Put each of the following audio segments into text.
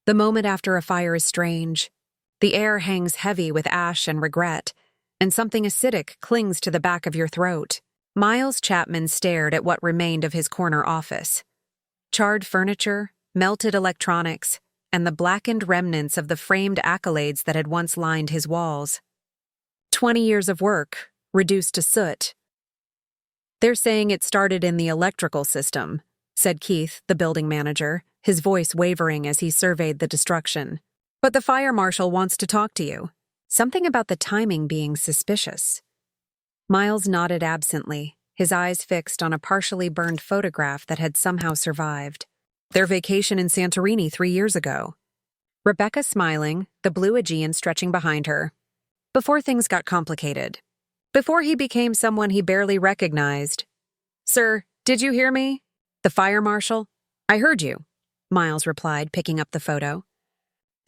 The moment after a fire is strange. The air hangs heavy with ash and regret, and something acidic clings to the back of your throat. Miles Chapman stared at what remained of his corner office. Charred furniture, melted electronics, and the blackened remnants of the framed accolades that had once lined his walls. 20 years of work, reduced to soot. "They're saying it started in the electrical system," said Keith, the building manager, his voice wavering as he surveyed the destruction. "But the fire marshal wants to talk to you. Something about the timing being suspicious." Miles nodded absently, his eyes fixed on a partially burned photograph that had somehow survived. Their vacation in Santorini 3 years ago. Rebecca smiling, the blue Aegean stretching behind her. Before things got complicated. Before he became someone he barely recognized. "Sir, did you hear me?" "The fire marshal?" "I heard you," Miles replied, picking up the photo.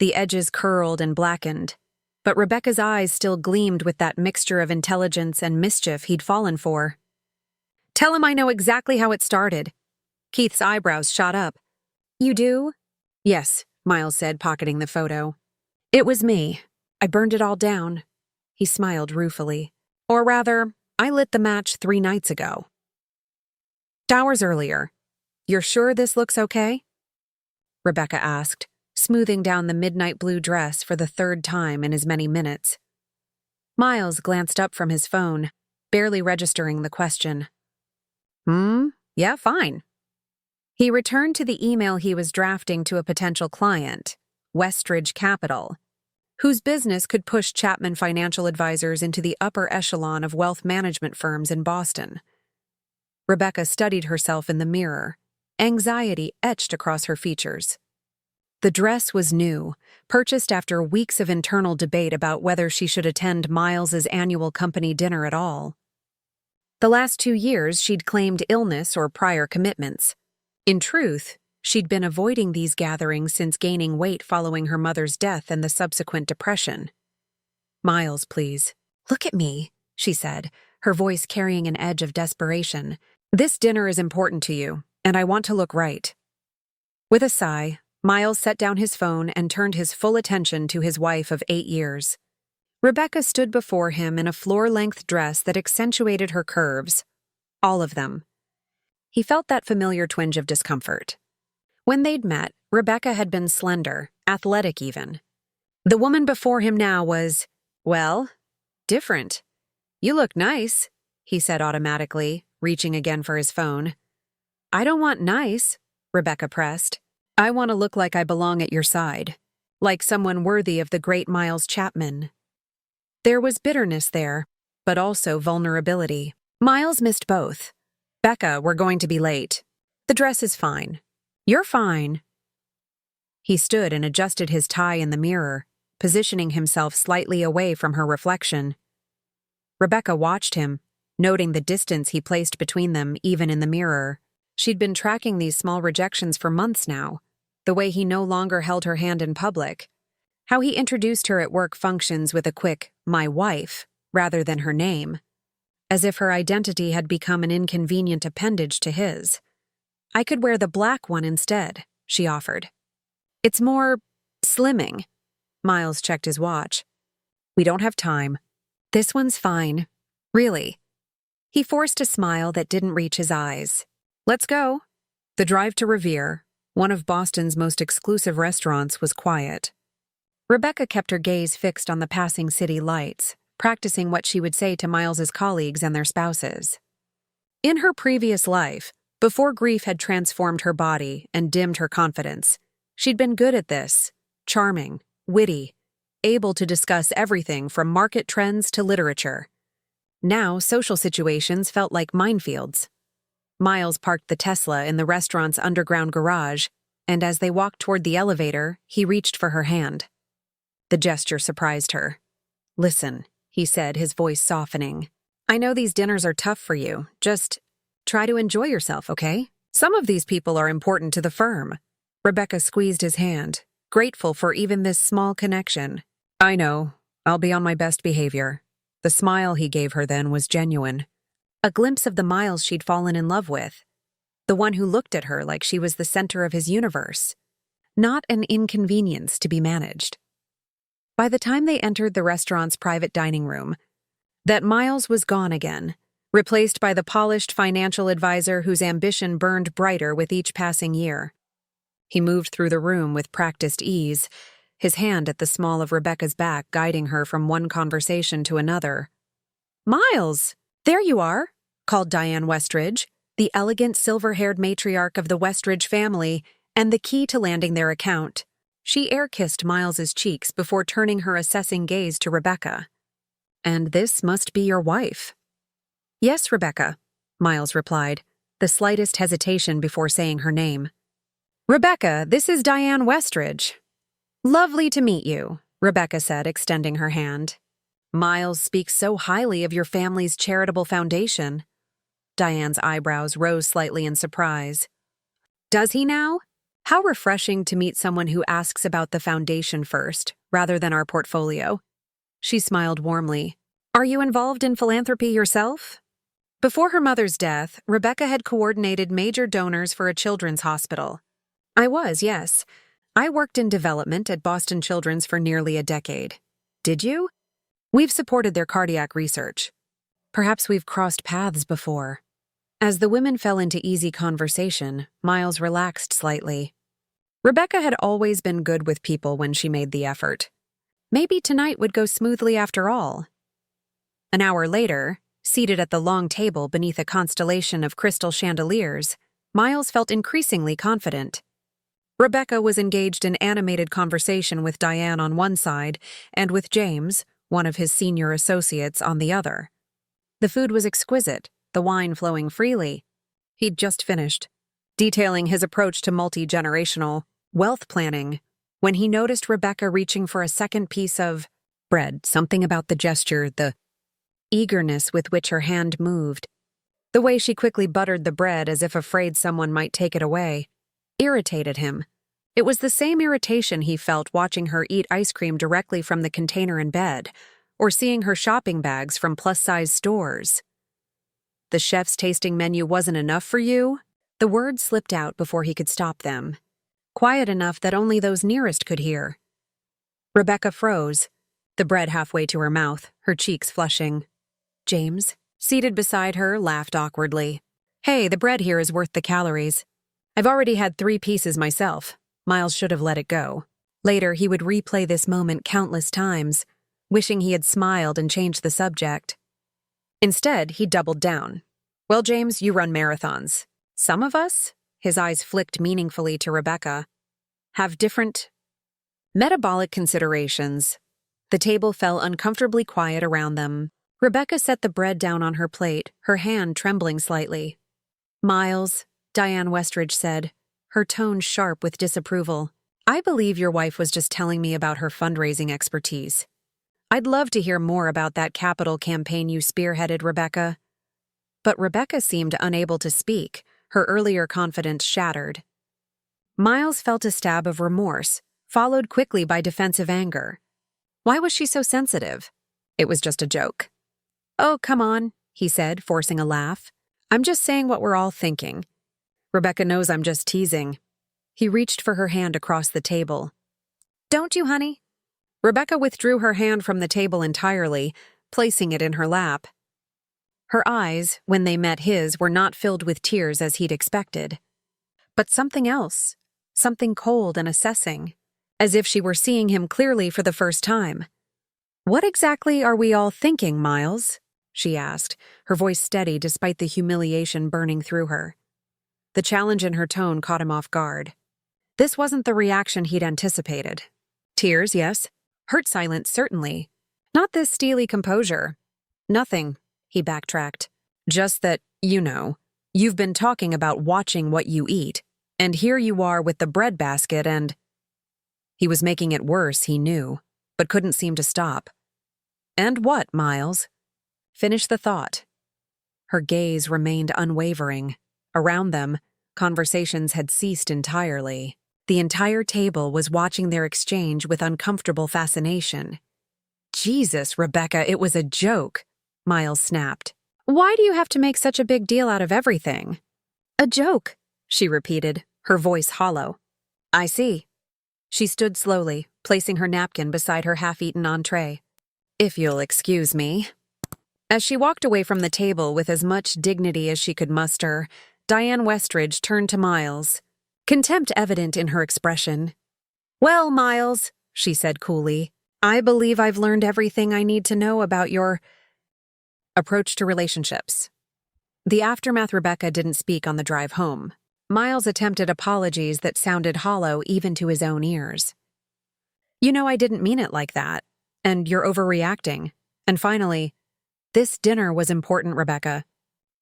The edges curled and blackened, but Rebecca's eyes still gleamed with that mixture of intelligence and mischief he'd fallen for. "Tell him I know exactly how it started." Keith's eyebrows shot up. "You do?" "Yes," Miles said, pocketing the photo. "It was me. I burned it all down." He smiled ruefully. "Or rather, I lit the match 3 nights ago. Hours earlier. You're sure this looks okay?" Rebecca asked, smoothing down the midnight blue dress for the 3rd time in as many minutes. Miles glanced up from his phone, barely registering the question. Yeah, fine." He returned to the email he was drafting to a potential client, Westridge Capital, whose business could push Chapman Financial Advisors into the upper echelon of wealth management firms in Boston. Rebecca studied herself in the mirror, anxiety etched across her features. The dress was new, purchased after weeks of internal debate about whether she should attend Miles's annual company dinner at all. The last 2 years, she'd claimed illness or prior commitments. In truth, she'd been avoiding these gatherings since gaining weight following her mother's death and the subsequent depression. "Miles, please. Look at me," she said, her voice carrying an edge of desperation. "This dinner is important to you, and I want to look right." With a sigh, Miles set down his phone and turned his full attention to his wife of 8 years. Rebecca stood before him in a floor-length dress that accentuated her curves. All of them. He felt that familiar twinge of discomfort. When they'd met, Rebecca had been slender, athletic even. The woman before him now was, well, different. "You look nice," he said automatically, reaching again for his phone. "I don't want nice," Rebecca pressed. "I want to look like I belong at your side, like someone worthy of the great Miles Chapman." There was bitterness there, but also vulnerability. Miles missed both. "Becca, we're going to be late. The dress is fine." "You're fine." He stood and adjusted his tie in the mirror, positioning himself slightly away from her reflection. Rebecca watched him, noting the distance he placed between them even in the mirror. She'd been tracking these small rejections for months now, the way he no longer held her hand in public, how he introduced her at work functions with a quick, "my wife," rather than her name, as if her identity had become an inconvenient appendage to his. "I could wear the black one instead," she offered. "It's more slimming." Miles checked his watch. "We don't have time." "This one's fine. Really." He forced a smile that didn't reach his eyes. "Let's go." The drive to Revere, one of Boston's most exclusive restaurants, was quiet. Rebecca kept her gaze fixed on the passing city lights, practicing what she would say to Miles's colleagues and their spouses. In her previous life, before grief had transformed her body and dimmed her confidence, she'd been good at this, charming, witty, able to discuss everything from market trends to literature. Now, social situations felt like minefields. Miles parked the Tesla in the restaurant's underground garage, and as they walked toward the elevator, he reached for her hand. The gesture surprised her. "Listen," he said, his voice softening. "I know these dinners are tough for you. Just try to enjoy yourself, okay? Some of these people are important to the firm." Rebecca squeezed his hand, grateful for even this small connection. "I know. I'll be on my best behavior." The smile he gave her then was genuine. A glimpse of the Miles she'd fallen in love with. The one who looked at her like she was the center of his universe. not an inconvenience to be managed. By the time they entered the restaurant's private dining room, that Miles was gone again, replaced by the polished financial advisor whose ambition burned brighter with each passing year. He moved through the room with practiced ease, his hand at the small of Rebecca's back guiding her from one conversation to another. "Miles! There you are!" called Diane Westridge, the elegant silver-haired matriarch of the Westridge family and the key to landing their account. She air-kissed Miles's cheeks before turning her assessing gaze to Rebecca. "And this must be your wife." "Yes, Rebecca," Miles replied, the slightest hesitation before saying her name. "Rebecca, this is Diane Westridge." "Lovely to meet you," Rebecca said, extending her hand. "Miles speaks so highly of your family's charitable foundation." Diane's eyebrows rose slightly in surprise. "Does he now? How refreshing to meet someone who asks about the foundation first, rather than our portfolio." She smiled warmly. "Are you involved in philanthropy yourself?" Before her mother's death, Rebecca had coordinated major donors for a children's hospital. "I was, yes. I worked in development at Boston Children's for nearly a decade." "Did you?" "We've supported their cardiac research. Perhaps we've crossed paths before." As the women fell into easy conversation, Miles relaxed slightly. Rebecca had always been good with people when she made the effort. Maybe tonight would go smoothly after all. An hour later, seated at the long table beneath a constellation of crystal chandeliers, Miles felt increasingly confident. Rebecca was engaged in animated conversation with Diane on one side and with James, one of his senior associates, on the other. The food was exquisite, the wine flowing freely. He'd just finished, detailing his approach to multi-generational wealth planning, when he noticed Rebecca reaching for a second piece of bread. Something about the gesture, the eagerness with which her hand moved, the way she quickly buttered the bread as if afraid someone might take it away, irritated him. It was the same irritation he felt watching her eat ice cream directly from the container in bed, or seeing her shopping bags from plus-size stores. "The chef's tasting menu wasn't enough for you?" The words slipped out before he could stop them, quiet enough that only those nearest could hear. Rebecca froze, the bread halfway to her mouth, her cheeks flushing. James, seated beside her, laughed awkwardly. "Hey, the bread here is worth the calories. I've already had 3 pieces myself." Miles should have let it go. Later, he would replay this moment countless times, wishing he had smiled and changed the subject. Instead, he doubled down. "Well, James, you run marathons. Some of us," his eyes flicked meaningfully to Rebecca, "have different metabolic considerations." The table fell uncomfortably quiet around them. Rebecca set the bread down on her plate, her hand trembling slightly. "Miles," Diane Westridge said, her tone sharp with disapproval, "I believe your wife was just telling me about her fundraising expertise. I'd love to hear more about that capital campaign you spearheaded, Rebecca." But Rebecca seemed unable to speak, her earlier confidence shattered. Miles felt a stab of remorse, followed quickly by defensive anger. Why was she so sensitive? It was just a joke. "Oh, come on," he said, forcing a laugh. "I'm just saying what we're all thinking. Rebecca knows I'm just teasing." He reached for her hand across the table. "Don't you, honey?" Rebecca withdrew her hand from the table entirely, placing it in her lap. Her eyes, when they met his, were not filled with tears as he'd expected. But something else, something cold and assessing, as if she were seeing him clearly for the first time. "What exactly are we all thinking, Miles?" she asked, her voice steady despite the humiliation burning through her. The challenge in her tone caught him off guard. This wasn't the reaction he'd anticipated. Tears, yes. Hurt silence, certainly. Not this steely composure. "Nothing," he backtracked. "Just that, you've been talking about watching what you eat, and here you are with the bread basket and—" He was making it worse, he knew, but couldn't seem to stop. "And what, Miles?" Finish the thought. Her gaze remained unwavering. Around them, conversations had ceased entirely. The entire table was watching their exchange with uncomfortable fascination. "Jesus, Rebecca, it was a joke," Miles snapped. "Why do you have to make such a big deal out of everything?" "A joke," she repeated, her voice hollow. "I see." She stood slowly, placing her napkin beside her half-eaten entree. "If you'll excuse me." As she walked away from the table with as much dignity as she could muster, Diane Westridge turned to Miles, contempt evident in her expression. "Well, Miles," she said coolly, "I believe I've learned everything I need to know about your approach to relationships." The aftermath. Rebecca didn't speak on the drive home. Miles attempted apologies that sounded hollow even to his own ears. "You know, I didn't mean it like that. And you're overreacting. And finally, this dinner was important, Rebecca.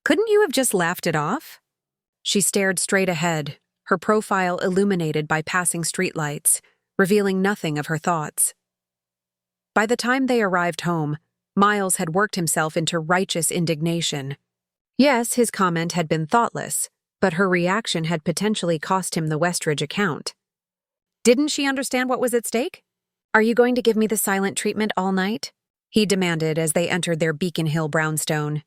Couldn't you have just laughed it off?" She stared straight ahead, her profile illuminated by passing streetlights, revealing nothing of her thoughts. By the time they arrived home, Miles had worked himself into righteous indignation. Yes, his comment had been thoughtless, but her reaction had potentially cost him the Westridge account. Didn't she understand what was at stake? "Are you going to give me the silent treatment all night?" he demanded as they entered their Beacon Hill brownstone.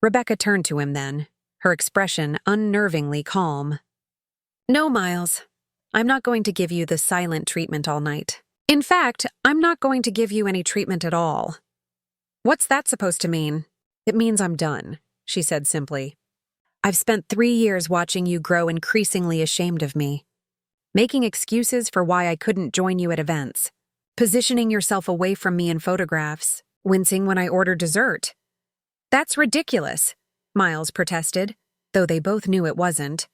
Rebecca turned to him then, her expression unnervingly calm. "No, Miles. I'm not going to give you the silent treatment all night. In fact, I'm not going to give you any treatment at all." "What's that supposed to mean?" "It means I'm done," she said simply. "I've spent 3 years watching you grow increasingly ashamed of me, making excuses for why I couldn't join you at events, positioning yourself away from me in photographs, wincing when I order dessert." "That's ridiculous," Miles protested, though they both knew it wasn't.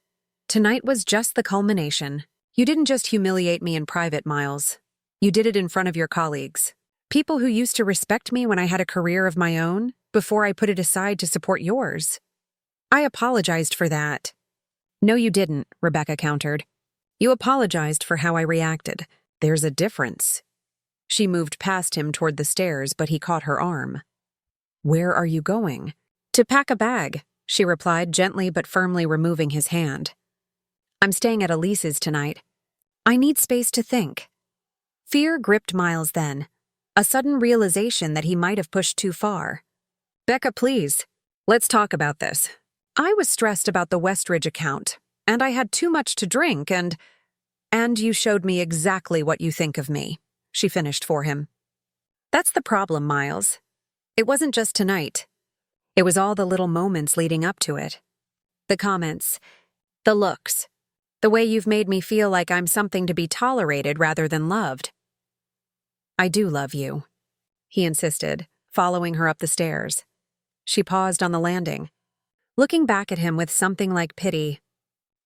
"Tonight was just the culmination. You didn't just humiliate me in private, Miles. You did it in front of your colleagues. People who used to respect me when I had a career of my own, before I put it aside to support yours. I apologized for that." "No, you didn't," Rebecca countered. "You apologized for how I reacted. There's a difference." She moved past him toward the stairs, but he caught her arm. "Where are you going?" "To pack a bag," she replied, gently but firmly removing his hand. "I'm staying at Elise's tonight. I need space to think." Fear gripped Miles then, a sudden realization that he might have pushed too far. "Becca, please, let's talk about this. I was stressed about the Westridge account, and I had too much to drink, and you showed me exactly what you think of me," she finished for him. "That's the problem, Miles. It wasn't just tonight. It was all the little moments leading up to it. The comments, the looks, the way you've made me feel like I'm something to be tolerated rather than loved." "I do love you," he insisted, following her up the stairs. She paused on the landing, looking back at him with something like pity.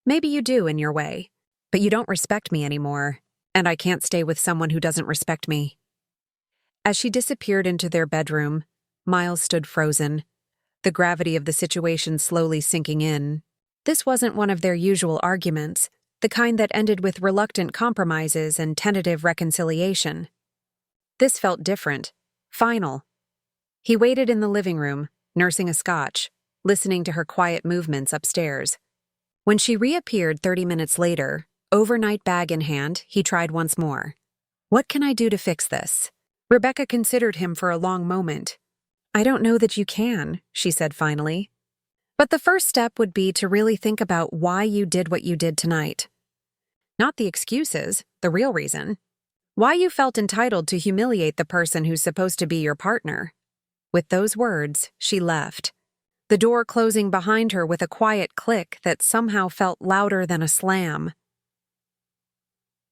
"Maybe you do in your way, but you don't respect me anymore, and I can't stay with someone who doesn't respect me." As she disappeared into their bedroom, Miles stood frozen, the gravity of the situation slowly sinking in. This wasn't one of their usual arguments, the kind that ended with reluctant compromises and tentative reconciliation. This felt different, final. He waited in the living room, nursing a scotch, listening to her quiet movements upstairs. When she reappeared 30 minutes later, overnight bag in hand, he tried once more. "What can I do to fix this?" Rebecca considered him for a long moment. "I don't know that you can," she said finally. "But the first step would be to really think about why you did what you did tonight. Not the excuses, the real reason. Why you felt entitled to humiliate the person who's supposed to be your partner." With those words, she left, the door closing behind her with a quiet click that somehow felt louder than a slam.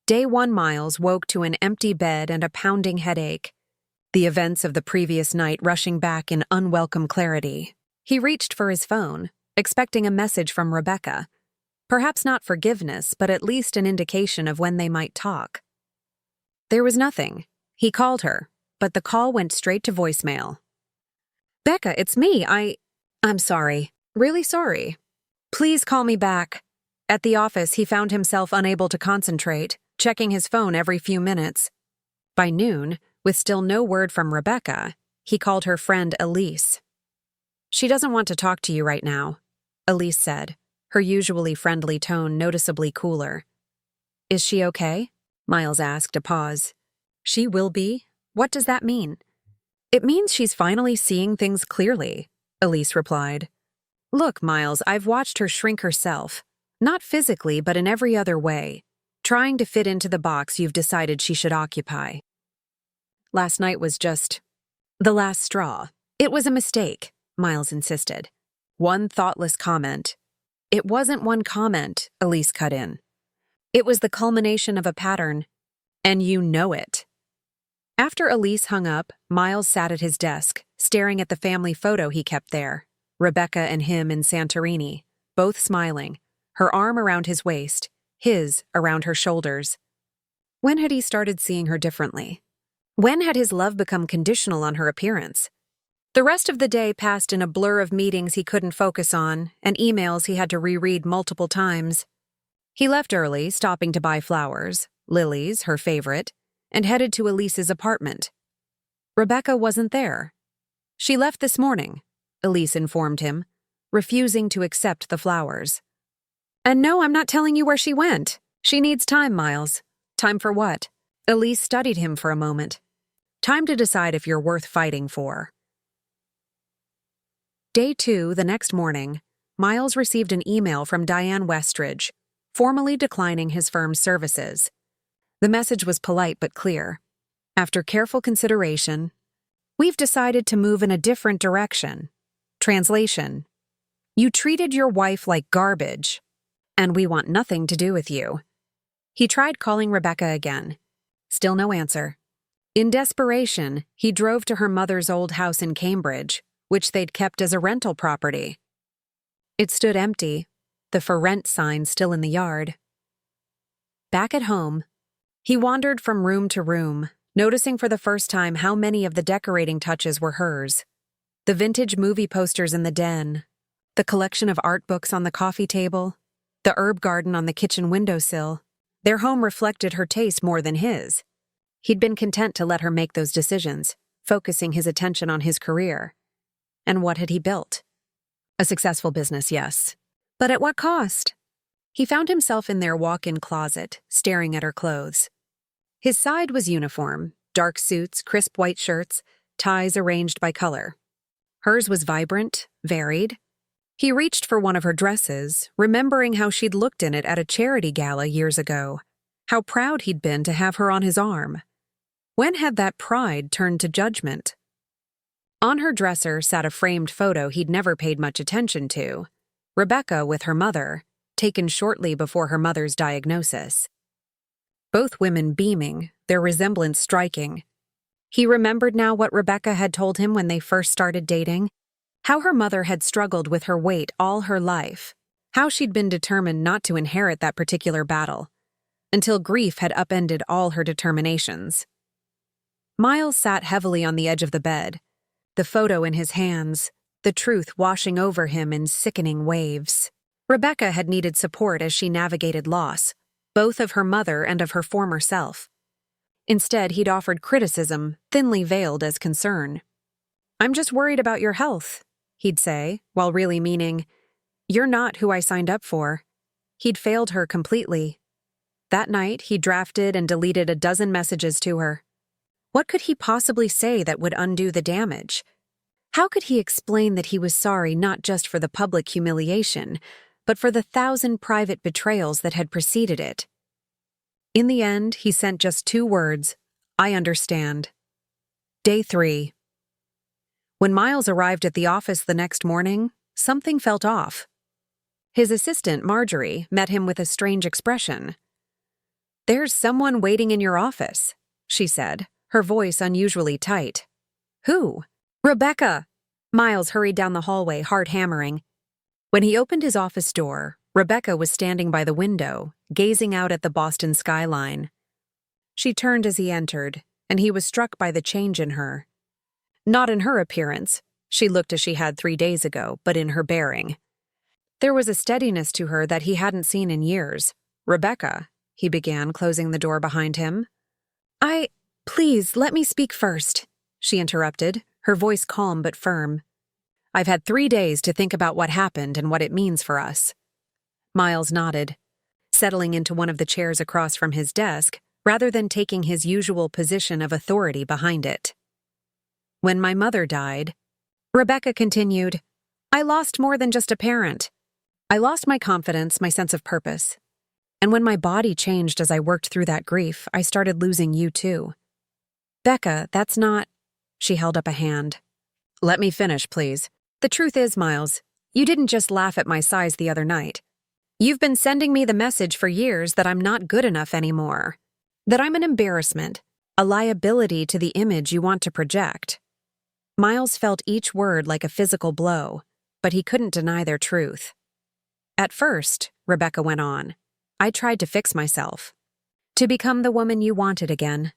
Day 1 Miles woke to an empty bed and a pounding headache, the events of the previous night rushing back in unwelcome clarity. He reached for his phone, expecting a message from Rebecca. Perhaps not forgiveness, but at least an indication of when they might talk. There was nothing. He called her, but the call went straight to voicemail. "Becca, it's me. I'm sorry. Really sorry. Please call me back." At the office, he found himself unable to concentrate, checking his phone every few minutes. By noon, with still no word from Rebecca, he called her friend Elise. "She doesn't want to talk to you right now," Elise said, her usually friendly tone noticeably cooler. "Is she okay?" Miles asked, a pause. "She will be? What does that mean?" "It means she's finally seeing things clearly," Elise replied. "Look, Miles, I've watched her shrink herself. Not physically, but in every other way. trying to fit into the box you've decided she should occupy. Last night was just the last straw. It was a mistake, Miles insisted. One thoughtless comment. It wasn't one comment, Elise cut in. It was the culmination of a pattern, and you know it. After Elise hung up, Miles sat at his desk, staring at the family photo he kept there, Rebecca and him in Santorini, both smiling, her arm around his waist, his around her shoulders. When had he started seeing her differently? When had his love become conditional on her appearance? The rest of the day passed in a blur of meetings he couldn't focus on and emails he had to reread multiple times. He left early, stopping to buy flowers, lilies, her favorite, and headed to Elise's apartment. Rebecca wasn't there. She left this morning, Elise informed him, refusing to accept the flowers. And no, I'm not telling you where she went. She needs time, Miles. Time for what? Elise studied him for a moment. Time to decide if you're worth fighting for. Day 2, the next morning, Miles received an email from Diane Westridge, formally declining his firm's services. The message was polite but clear. After careful consideration, we've decided to move in a different direction. Translation: you treated your wife like garbage, and we want nothing to do with you. He tried calling Rebecca again. Still no answer. In desperation, he drove to her mother's old house in Cambridge, which they'd kept as a rental property. It stood empty, the for rent sign still in the yard. Back at home, he wandered from room to room, noticing for the first time how many of the decorating touches were hers. The vintage movie posters in the den, the collection of art books on the coffee table, the herb garden on the kitchen windowsill. Their home reflected her taste more than his. He'd been content to let her make those decisions, focusing his attention on his career. And what had he built? A successful business, yes. But at what cost? He found himself in their walk-in closet, staring at her clothes. His side was uniform, dark suits, crisp white shirts, ties arranged by color. Hers was vibrant, varied. He reached for one of her dresses, remembering how she'd looked in it at a charity gala years ago, how proud he'd been to have her on his arm. When had that pride turned to judgment? On her dresser sat a framed photo he'd never paid much attention to, Rebecca with her mother, taken shortly before her mother's diagnosis. Both women beaming, their resemblance striking. He remembered now what Rebecca had told him when they first started dating, how her mother had struggled with her weight all her life, how she'd been determined not to inherit that particular battle, until grief had upended all her determinations. Miles sat heavily on the edge of the bed, the photo in his hands, the truth washing over him in sickening waves. Rebecca had needed support as she navigated loss, both of her mother and of her former self. Instead, he'd offered criticism, thinly veiled as concern. "I'm just worried about your health," he'd say, while really meaning, "You're not who I signed up for." He'd failed her completely. That night, he drafted and deleted a dozen messages to her. What could he possibly say that would undo the damage? How could he explain that he was sorry not just for the public humiliation, but for the 1,000 private betrayals that had preceded it? In the end, he sent just 2 words, "I understand." Day 3. When Miles arrived at the office the next morning, something felt off. His assistant, Marjorie, met him with a strange expression. "There's someone waiting in your office," she said, her voice unusually tight. "Who?" "Rebecca!" Miles hurried down the hallway, heart hammering. When he opened his office door, Rebecca was standing by the window, gazing out at the Boston skyline. She turned as he entered, and he was struck by the change in her. Not in her appearance, she looked as she had 3 days ago, but in her bearing. There was a steadiness to her that he hadn't seen in years. "Rebecca," he began, closing the door behind him. Please, let me speak first," she interrupted, her voice calm but firm. "I've had 3 days to think about what happened and what it means for us." Miles nodded, settling into one of the chairs across from his desk, rather than taking his usual position of authority behind it. "When my mother died," Rebecca continued, "I lost more than just a parent. I lost my confidence, my sense of purpose. And when my body changed as I worked through that grief, I started losing you too. Becca, that's not... She held up a hand. Let me finish, please. The truth is, Miles, you didn't just laugh at my size the other night. You've been sending me the message for years that I'm not good enough anymore. That I'm an embarrassment, a liability to the image you want to project. Miles felt each word like a physical blow, but he couldn't deny their truth. At first, Rebecca went on, I tried to fix myself. To become the woman you wanted again.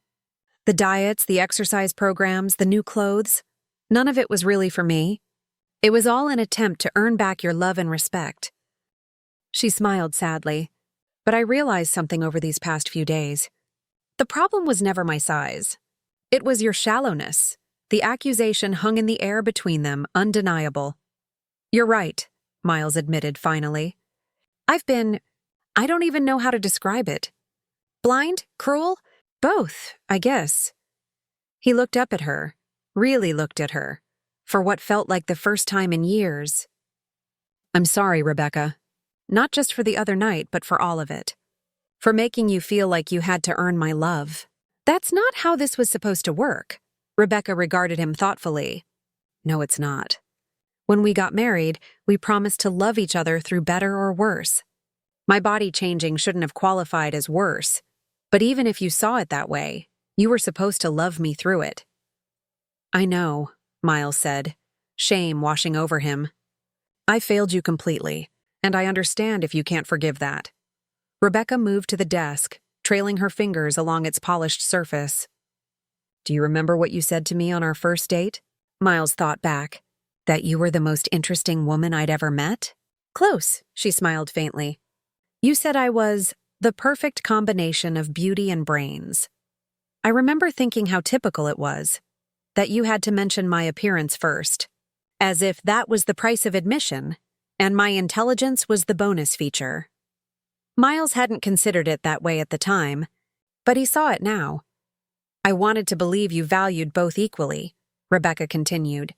The diets, the exercise programs, the new clothes, none of it was really for me. It was all an attempt to earn back your love and respect. She smiled sadly, but I realized something over these past few days. The problem was never my size. It was your shallowness. The accusation hung in the air between them, undeniable. You're right, Miles admitted finally. I don't even know how to describe it. Blind? Cruel? Both, I guess. He looked up at her, really looked at her, for what felt like the first time in years. I'm sorry, Rebecca. Not just for the other night, but for all of it. For making you feel like you had to earn my love. That's not how this was supposed to work. Rebecca regarded him thoughtfully. No, it's not. When we got married, we promised to love each other through better or worse. My body changing shouldn't have qualified as worse. But even if you saw it that way, you were supposed to love me through it. I know, Miles said, shame washing over him. I failed you completely, and I understand if you can't forgive that. Rebecca moved to the desk, trailing her fingers along its polished surface. Do you remember what you said to me on our first date? Miles thought back. That you were the most interesting woman I'd ever met? Close, she smiled faintly. You said I was the perfect combination of beauty and brains. I remember thinking how typical it was, that you had to mention my appearance first, as if that was the price of admission, and my intelligence was the bonus feature. Miles hadn't considered it that way at the time, but he saw it now. I wanted to believe you valued both equally, Rebecca continued,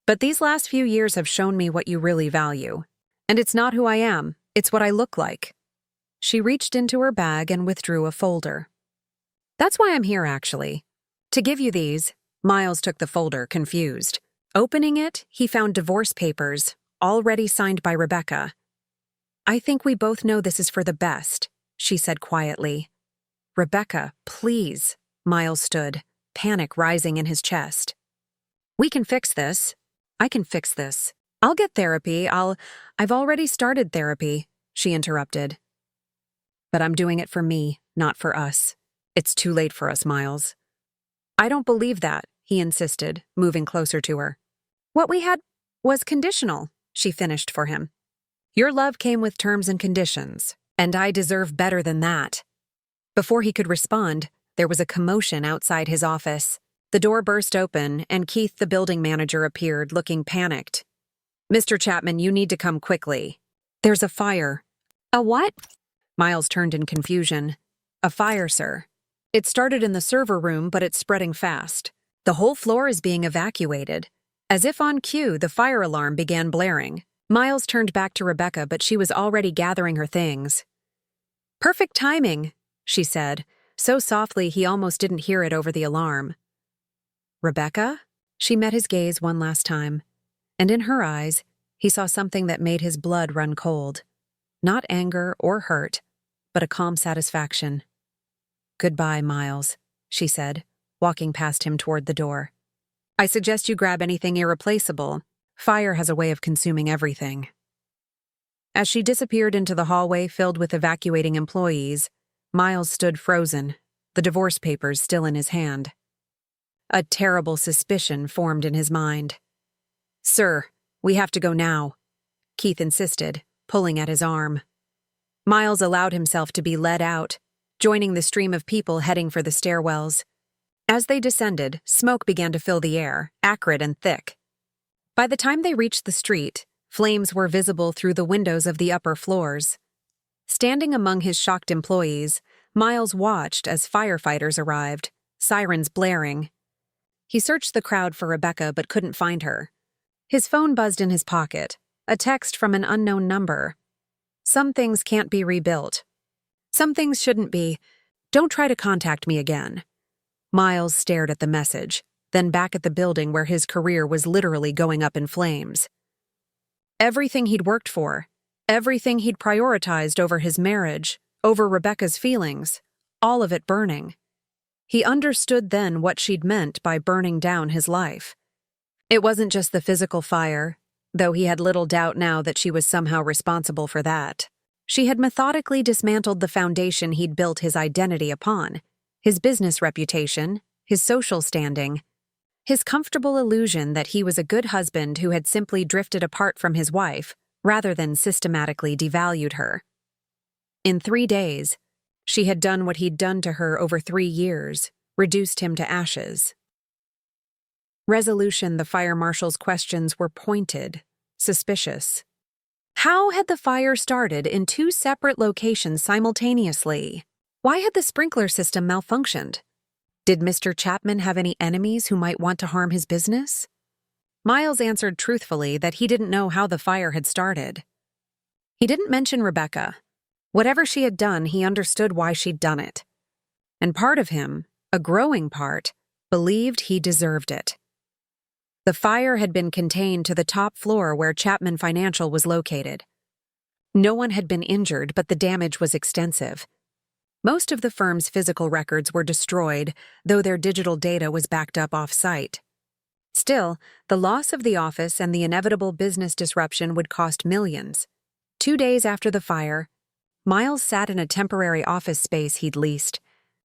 but these last few years have shown me what you really value. And it's not who I am, it's what I look like. She reached into her bag and withdrew a folder. That's why I'm here, actually. To give you these. Miles took the folder, confused. Opening it, he found divorce papers, already signed by Rebecca. I think we both know this is for the best, she said quietly. Rebecca, please. Miles stood, panic rising in his chest. We can fix this. I can fix this. I'll get therapy. I've already started therapy, she interrupted. But I'm doing it for me, not for us. It's too late for us, Miles. I don't believe that, he insisted, moving closer to her. What we had was conditional, she finished for him. Your love came with terms and conditions, and I deserve better than that. Before he could respond, there was a commotion outside his office. The door burst open, and Keith, the building manager, appeared, looking panicked. Mr. Chapman, you need to come quickly. There's a fire. A what? Miles turned in confusion. A fire, sir. It started in the server room, but it's spreading fast. The whole floor is being evacuated. As if on cue, the fire alarm began blaring. Miles turned back to Rebecca, but she was already gathering her things. Perfect timing, she said, so softly he almost didn't hear it over the alarm. Rebecca? She met his gaze one last time, and in her eyes, he saw something that made his blood run cold. Not anger or hurt, but a calm satisfaction. Goodbye, Miles, she said, walking past him toward the door. I suggest you grab anything irreplaceable. Fire has a way of consuming everything. As she disappeared into the hallway filled with evacuating employees, Miles stood frozen, the divorce papers still in his hand. A terrible suspicion formed in his mind. Sir, we have to go now, Keith insisted, pulling at his arm. Miles allowed himself to be led out, joining the stream of people heading for the stairwells. As they descended, smoke began to fill the air, acrid and thick. By the time they reached the street, flames were visible through the windows of the upper floors. Standing among his shocked employees, Miles watched as firefighters arrived, sirens blaring. He searched the crowd for Rebecca but couldn't find her. His phone buzzed in his pocket, a text from an unknown number. Some things can't be rebuilt. Some things shouldn't be. Don't try to contact me again. Miles stared at the message, then back at the building where his career was literally going up in flames. Everything he'd worked for, everything he'd prioritized over his marriage, over Rebecca's feelings, all of it burning. He understood then what she'd meant by burning down his life. It wasn't just the physical fire, though he had little doubt now that she was somehow responsible for that. She had methodically dismantled the foundation he'd built his identity upon, his business reputation, his social standing, his comfortable illusion that he was a good husband who had simply drifted apart from his wife, rather than systematically devalued her. In 3 days, she had done what he'd done to her over 3 years, reduced him to ashes. Resolution: the fire marshal's questions were pointed, suspicious. How had the fire started in 2 separate locations simultaneously? Why had the sprinkler system malfunctioned? Did Mr. Chapman have any enemies who might want to harm his business? Miles answered truthfully that he didn't know how the fire had started. He didn't mention Rebecca. Whatever she had done, he understood why she'd done it. And part of him, a growing part, believed he deserved it. The fire had been contained to the top floor where Chapman Financial was located. No one had been injured, but the damage was extensive. Most of the firm's physical records were destroyed, though their digital data was backed up off-site. Still, the loss of the office and the inevitable business disruption would cost millions. 2 days after the fire, Miles sat in a temporary office space he'd leased,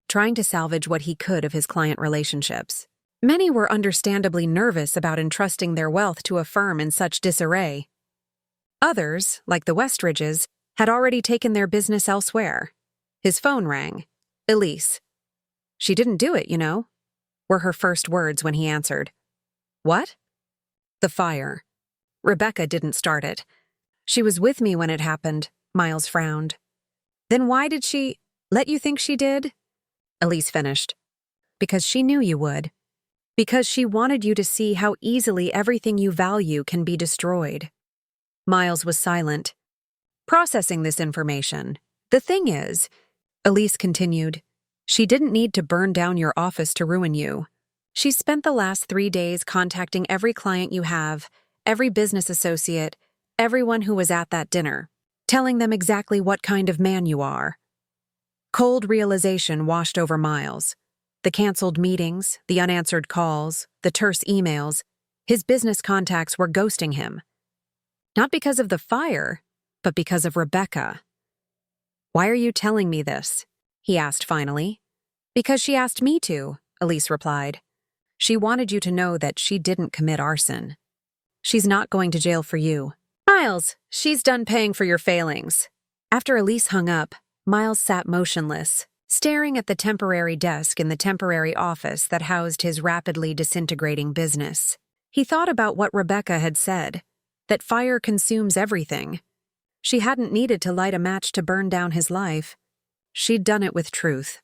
trying to salvage what he could of his client relationships. Many were understandably nervous about entrusting their wealth to a firm in such disarray. Others, like the Westridges, had already taken their business elsewhere. His phone rang. "Elise." "She didn't do it, you know," were her first words when he answered. "What?" "The fire. Rebecca didn't start it. She was with me when it happened," Miles frowned. "Then why did she let you think she did?" Elise finished. "Because she knew you would. Because she wanted you to see how easily everything you value can be destroyed." Miles was silent, processing this information. "The thing is," Elise continued, "she didn't need to burn down your office to ruin you. She spent the last 3 days contacting every client you have, every business associate, everyone who was at that dinner, telling them exactly what kind of man you are." Cold realization washed over Miles. The canceled meetings, the unanswered calls, the terse emails, his business contacts were ghosting him. Not because of the fire, but because of Rebecca. "Why are you telling me this?" he asked finally. "Because she asked me to," Elise replied. "She wanted you to know that she didn't commit arson. She's not going to jail for you." "Miles, she's done paying for your failings." After Elise hung up, Miles sat motionless, staring at the temporary desk in the temporary office that housed his rapidly disintegrating business. He thought about what Rebecca had said, that fire consumes everything. She hadn't needed to light a match to burn down his life. She'd done it with truth.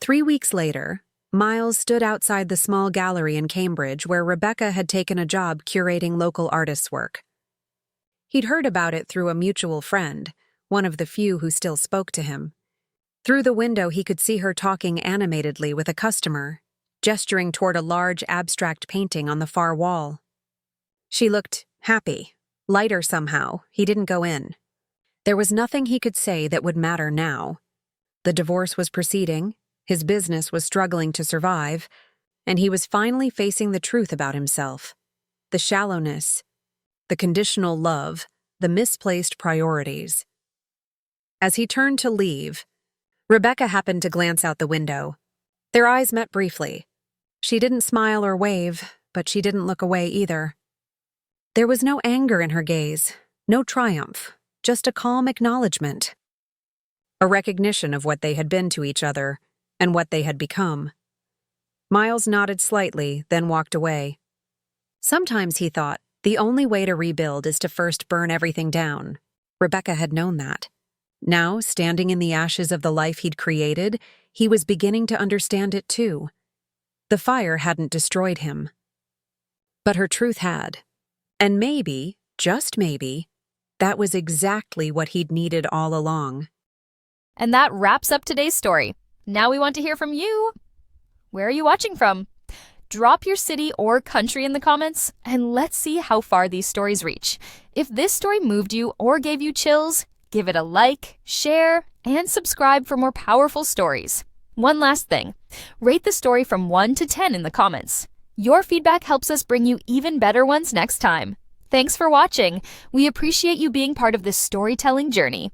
3 weeks later, Miles stood outside the small gallery in Cambridge where Rebecca had taken a job curating local artists' work. He'd heard about it through a mutual friend, one of the few who still spoke to him. Through the window, he could see her talking animatedly with a customer, gesturing toward a large abstract painting on the far wall. She looked happy, lighter somehow. He didn't go in. There was nothing he could say that would matter now. The divorce was proceeding, his business was struggling to survive, and he was finally facing the truth about himself. The shallowness, the conditional love, the misplaced priorities. As he turned to leave, Rebecca happened to glance out the window. Their eyes met briefly. She didn't smile or wave, but she didn't look away either. There was no anger in her gaze, no triumph, just a calm acknowledgement. A recognition of what they had been to each other and what they had become. Miles nodded slightly, then walked away. Sometimes, he thought, the only way to rebuild is to first burn everything down. Rebecca had known that. Now, standing in the ashes of the life he'd created, he was beginning to understand it too. The fire hadn't destroyed him. But her truth had. And maybe, just maybe, that was exactly what he'd needed all along. And that wraps up today's story. Now we want to hear from you. Where are you watching from? Drop your city or country in the comments, and let's see how far these stories reach. If this story moved you or gave you chills, give it a like, share, and subscribe for more powerful stories. One last thing, rate the story from 1 to 10 in the comments. Your feedback helps us bring you even better ones next time. Thanks for watching. We appreciate you being part of this storytelling journey.